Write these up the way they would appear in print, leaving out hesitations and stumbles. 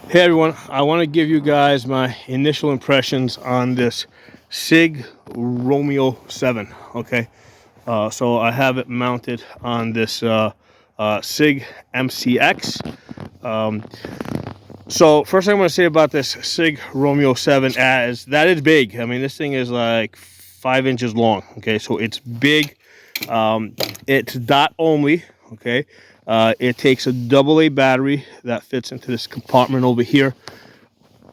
Hey everyone, I want to give you guys my initial impressions on this Sig Romeo 7. Okay, so I have it mounted on this Sig MCX. Um, so first thing I'm going to say about this Sig Romeo 7 is that it's big. I mean, this thing is like 5 inches long. Okay, so it's big. It's dot only. Okay, it takes a AA battery that fits into this compartment over here.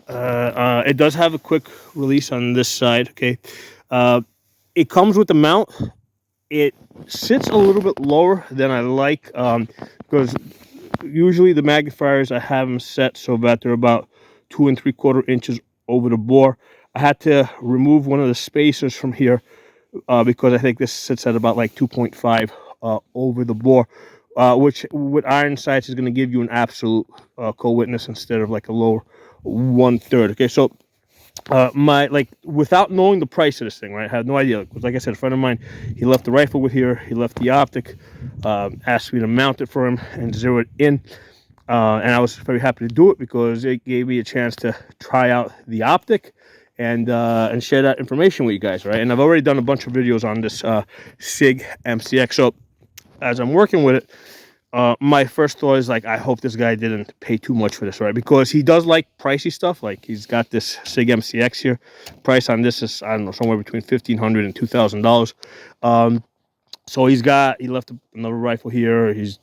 It does have a quick release on this side. Okay, uh, it comes with the mount. It sits a little bit lower than I like because usually the magnifiers I have them set so that they're about 2 3/4 inches over the bore. I had to remove one of the spacers from here because I think this sits at about like 2.5 over the bore, which with iron sights is going to give you an absolute co-witness instead of like a lower 1/3. Okay, so my like without knowing the price of this thing, right? I had no idea. Because like I said, a friend of mine, he left the rifle with here. He left the optic, asked me to mount it for him and zero it in. And I was very happy to do it because it gave me a chance to try out the optic and share that information with you guys, right? And I've already done a bunch of videos on this Sig MCX. So as I'm working with it, my first thought is like, I hope this guy didn't pay too much for this, right? Because he does like pricey stuff. Like he's got this Sig MCX here. Price on this is, I don't know, somewhere between $1,500 and $2,000. So he left another rifle here. He's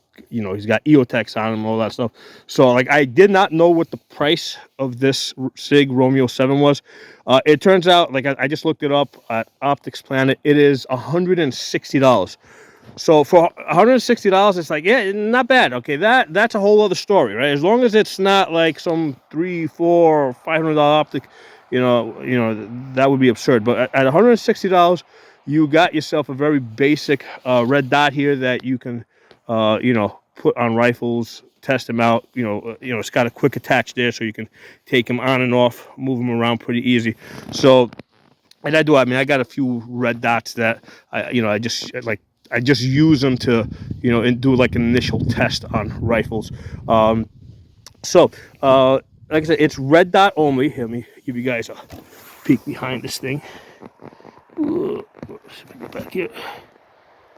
got EOTechs on him, all that stuff. So like, I did not know what the price of this Sig Romeo 7 was. It turns out, like I just looked it up at Optics Planet. It is $160. So for $160, it's like, yeah, not bad. Okay, that's a whole other story, right? As long as it's not like some $300, $400, $500 optic, that would be absurd. But at $160, you got yourself a very basic red dot here that you can, put on rifles, test them out. It's got a quick attach there, so you can take them on and off, move them around pretty easy. So, and I mean, I got a few red dots that I just use them to, and do like an initial test on rifles. So, like I said, it's red dot only. Let me give you guys a peek behind this thing. Let's see if I get back here.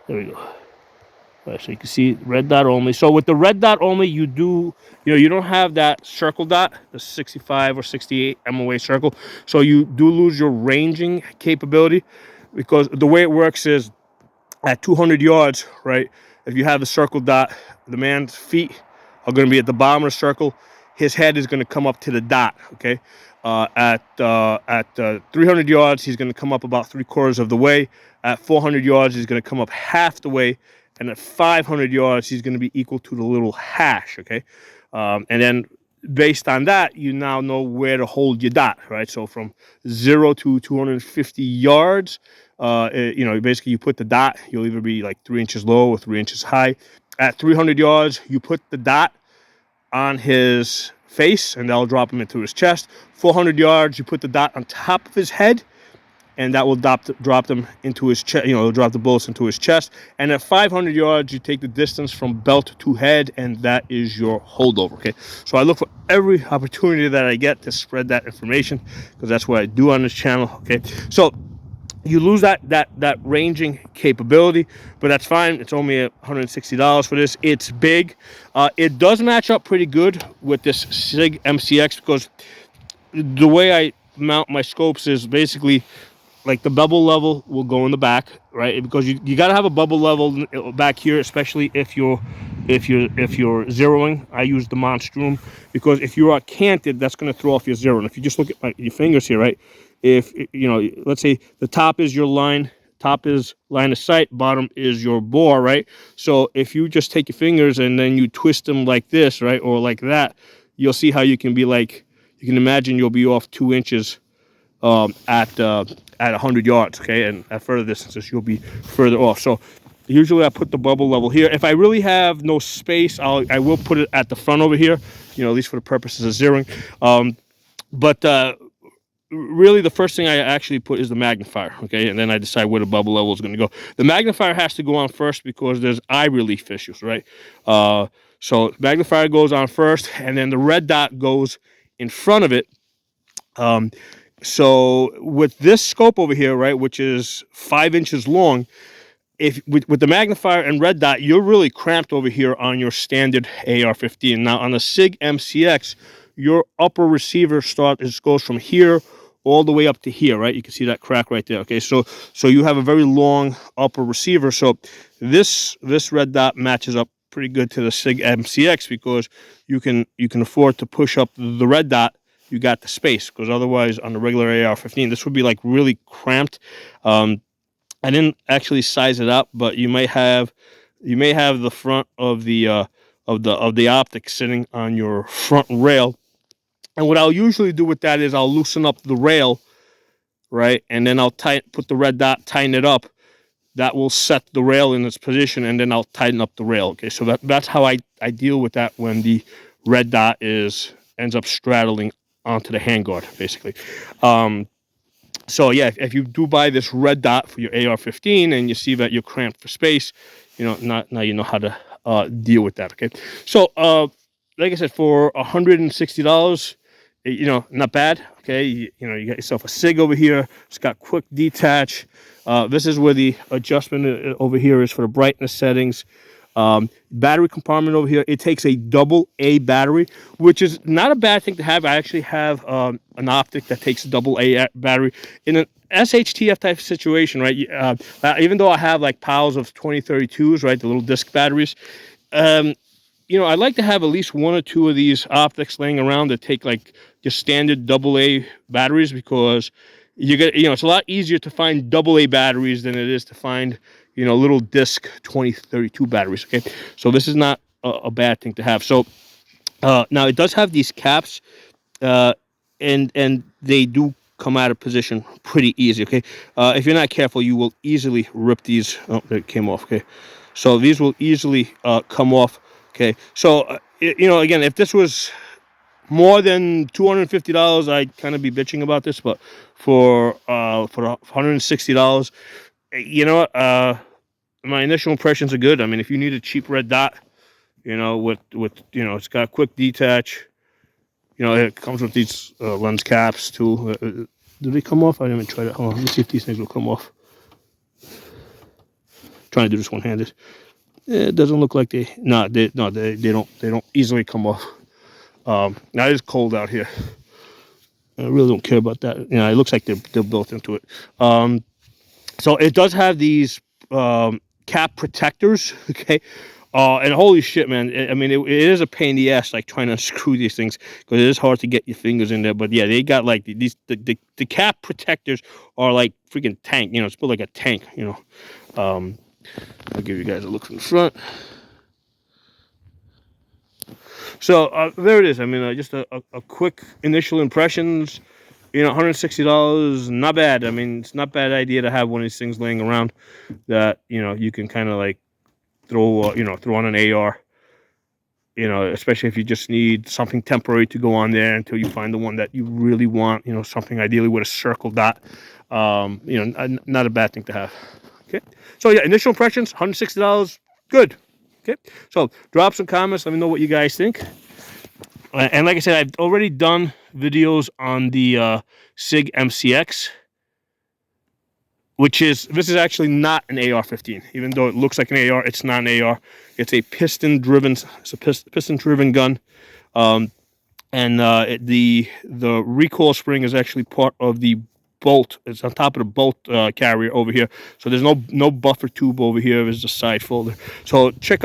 There we go. All right, so you can see red dot only. So with the red dot only, you don't have that circle dot, the 65 or 68 MOA circle. So you do lose your ranging capability because the way it works is at 200 yards, right? If you have the circle dot, the man's feet are going to be at the bottom of the circle. His head is going to come up to the dot. Okay, at 300 yards, he's going to come up about 3/4 of the way. At 400 yards, he's going to come up half the way, and at 500 yards, he's going to be equal to the little hash. Okay, and then based on that, you now know where to hold your dot, right? So from 0 to 250 yards, basically you put the dot, you'll either be like 3 inches low or 3 inches high. At 300 yards, you put the dot on his face and that'll drop him into his chest. 400 yards, you put the dot on top of his head and that will drop them into his chest. It'll drop the bullets into his chest. And at 500 yards, you take the distance from belt to head, and that is your holdover. Okay, so I look for every opportunity that I get to spread that information because that's what I do on this channel. Okay, so you lose that ranging capability, but that's fine. It's only $160 for this. It's big. It does match up pretty good with this Sig MCX because the way I mount my scopes is basically like the bubble level will go in the back, right? Because you got to have a bubble level back here, especially if you're zeroing. I use the Monstrum because if you are canted, that's going to throw off your zero. And if you just look at your fingers here, right? If let's say the top is your line, top is line of sight, bottom is your bore, right? So if you just take your fingers and then you twist them like this, right, or like that, you'll see how you can be like, you can imagine you'll be off 2 inches at 100 yards, okay, and at further distances you'll be further off. So usually I put the bubble level here. If I really have no space, I will put it at the front over here, at least for the purposes of zeroing. But really the first thing I actually put is the magnifier, okay, and then I decide where the bubble level is going to go. The magnifier has to go on first because there's eye relief issues, right? So magnifier goes on first, and then the red dot goes in front of it. So with this scope over here, right, which is 5 inches long, if with the magnifier and red dot, you're really cramped over here on your standard AR-15. Now on the Sig MCX, your upper receiver goes from here all the way up to here, right? You can see that crack right there. Okay, so you have a very long upper receiver. So this red dot matches up pretty good to the Sig MCX because you can afford to push up the red dot. You got the space, because otherwise on the regular AR-15, this would be like really cramped. I didn't actually size it up, but you may have the front of the optic sitting on your front rail. And what I'll usually do with that is I'll loosen up the rail, right, and then I'll put the red dot, tighten it up. That will set the rail in its position, and then I'll tighten up the rail. Okay, so that's how I deal with that when the red dot ends up straddling onto the handguard, basically. So yeah, if you do buy this red dot for your AR-15 and you see that you're cramped for space, now you know how to deal with that. Okay, so like I said, for $160, not bad. Okay, you got yourself a Sig over here. It's got quick detach. This is where the adjustment over here is for the brightness settings. Battery compartment over here, it takes a AA battery, which is not a bad thing to have. I actually have an optic that takes a AA battery in an SHTF type situation, right? Even though I have like piles of 2032s, right, the little disc batteries, I like to have at least one or two of these optics laying around that take like just standard AA batteries, because it's a lot easier to find AA batteries than it is to find little disc 2032 batteries. Okay, so this is not a bad thing to have. So now it does have these caps, and they do come out of position pretty easy. Okay, if you're not careful, you will easily rip these. Oh, it came off. Okay, so these will easily come off. Okay, so again, if this was more than $250, I'd kind of be bitching about this, but for $160, my initial impressions are good. I mean, if you need a cheap red dot, with it's got quick detach. It comes with these lens caps too. Do they come off? I didn't even try that. Hold on, let's see if these things will come off. Trying to do this one-handed. It doesn't look like they don't easily come off. Now it's cold out here. I really don't care about that. It looks like they're built into it. So it does have these cap protectors. Okay, and holy shit, man! It is a pain in the ass, like trying to screw these things, because it is hard to get your fingers in there. But yeah, they got like these the cap protectors are like freaking tank. It's built like a tank. I'll give you guys a look from the front. So there it is. Just a quick initial impressions. $160, not bad. It's not a bad idea to have one of these things laying around that you can kind of like throw on an AR. Especially if you just need something temporary to go on there until you find the one that you really want. Something ideally with a circle dot. Not a bad thing to have. Okay. So yeah, initial impressions, $160, good. Okay. So drop some comments. Let me know what you guys think. And like I said, I've already done videos on the Sig MCX, this is actually not an AR-15. Even though it looks like an AR, it's not an AR. It's a piston-driven gun. And the recoil spring is actually part of the bolt. It's on top of the bolt carrier over here. So there's no buffer tube over here. There's a side folder. So check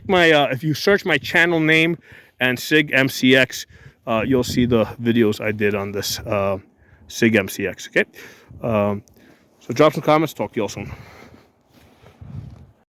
my if you search my channel name and Sig MCX, you'll see the videos I did on this Sig MCX. Okay, so drop some comments. Talk to you all soon.